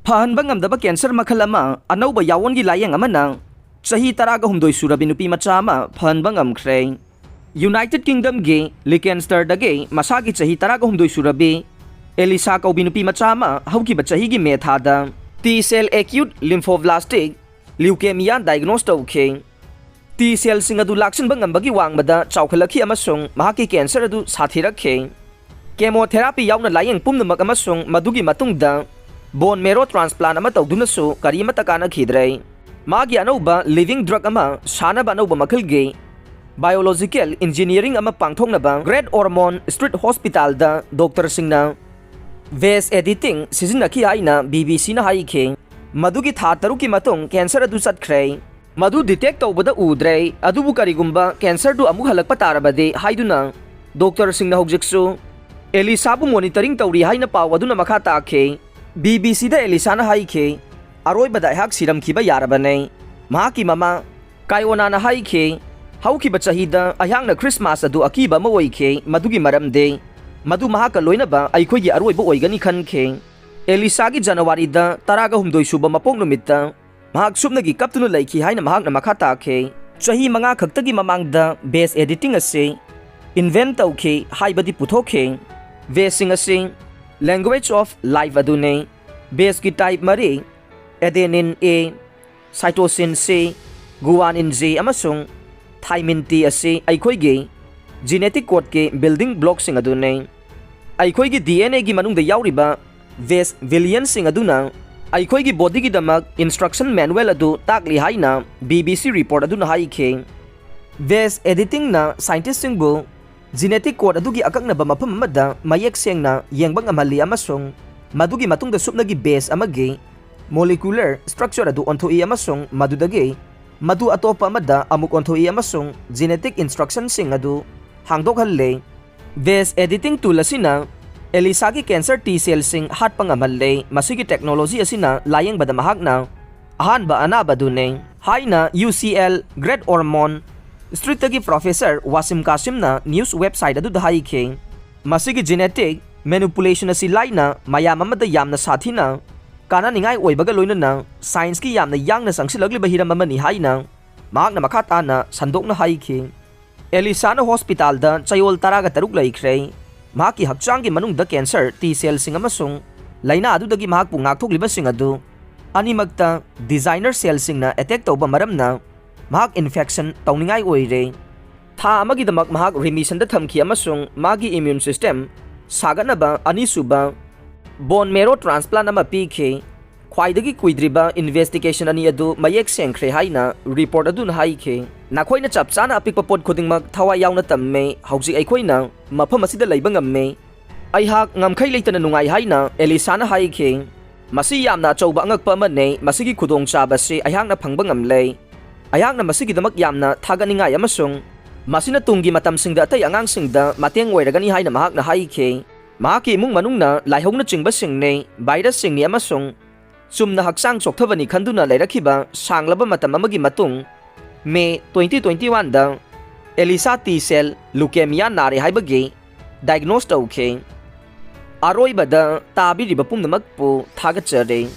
Fahanba Ngamdaba cancer Makhal ama Anouba Yaongi Layeng Amana Chahi taraga humdoi Suraba Nupimacha ama Fahanba ngamkhre. United Kingdom ge Leicester dage masagi Chahi taraga humdoi Surabi Elisa kaubi Nupimacha ama hauki Chahi gi me thada T-cell acute lymphoblastic leukemia diagnose tauke. T-cell sing adu laksin bangambagi wangbada chawkhalakhi amasung mahaki cancer adu sathirakhe. Chemotherapy yauna layeng pumnamak amasung madugi matungda bone marrow transplant ama tawdunasu karimata kana khidrai. Magi Anouba living drug ama Sanaba Anouba Makhal ge biological engineering ama pangthongnaba Great Ormond Street Hospital da Dr. Singna Vase editing sizinaki haina BBC na haike madugi tha taruki matung cancer adu satkhre. Madu detect tawbada udre adubu karigumba cancer du amu halakpa tarabade haiduna Dr. Singna hogjiksu Elisa bu monitoring tawri haina pawaduna makha takhe. BBC da Elisa na haike aroi bada hak siram kiba yarabane mahaki mama kaiona na haike hauki bachahi da ayang na Christmas adu akiba mawoike madugi maramde madu mahaka loina ba aikoi gi aroi bo oigani khanke. Elisa gi January da taraga humdoi suba mapong numita mahak subna gi kaptunu laiki haina mahak na makha takhe. Chahi manga khaktagi mamang da base editing ase invent tauke haibadi puthokhe. Vesing ase language of life adune base ki type mari adenine A, cytosine C, guanine Z amasung thymine T ase aikoi ge genetic code ke building blocks sing adune. Aikoi gi DNA gi manung da yauriba Ves variant sing aduna aikoi gi body gi damak instruction manual adu takli haina BBC report aduna haike. Ves editing na scientist sing bu genetic code adugi akakna ba mapam amada mayek sengna yengbang amali amasung madugi matungda supnagi base amage molecular structure adu onthoi amasung madudage madu atopa amada amuk onthoi amasung genetic instruction sing adu hangdokhalle. Base editing tool asina Elisa gi cancer T cell sing hat pangamalle masigi technology asina layeng bada mahakna Fahanba Anouba dune haina UCL Great Ormond Street tagi Professor Wasim Kasim na news website adu haike masigi genetic manipulation asi laina mayam amada yamna sathina kana ningai oibaga loinana science ki yamna yangna sangsilagli bahiram amani haina mahakna makhata na sandokna haike. Elisa na hospital da chayol taraga taruk laikre mahaki hakchang gi manung da cancer T cell sing amasung laina adu dagi mahak pu ngakthokliba sing adu animakta designer cell sing na attack tawba maramna mahak infection tawningai oire. Tha amagi damak mahak remission da thamki amasung magi immune system saganaba anisuba bone marrow transplant ama pikhe khwaidagi kuidriba investigation ani adu mayek sengkhre haina report adu haike. Nakhoina chapchana apikpa pot khudingmak thawa yauna tamme hauji aikhoina mafam asida leiba ngamme aihak ngamkhai leitana nungai haina Elisa na haike. Masi yamna chauba angakpa amane masigi khudong chaba se ayhakna phangba ngamle ayakna masigi damak yamna thaganingai amasung masina tunggi matam singda atai angang singda mateng oiragani haina mahakna haike. Mahaki imung manungna laihongna chingba singne virus singni amasung sumna haksang chokthabani khanduna leirakhiba sanglaba matam amagi matung May 2021 da Elisa T cell leukemia nare haibagi diagnose tauke. Aroi bada tabi riba pumnamak pu thagachare.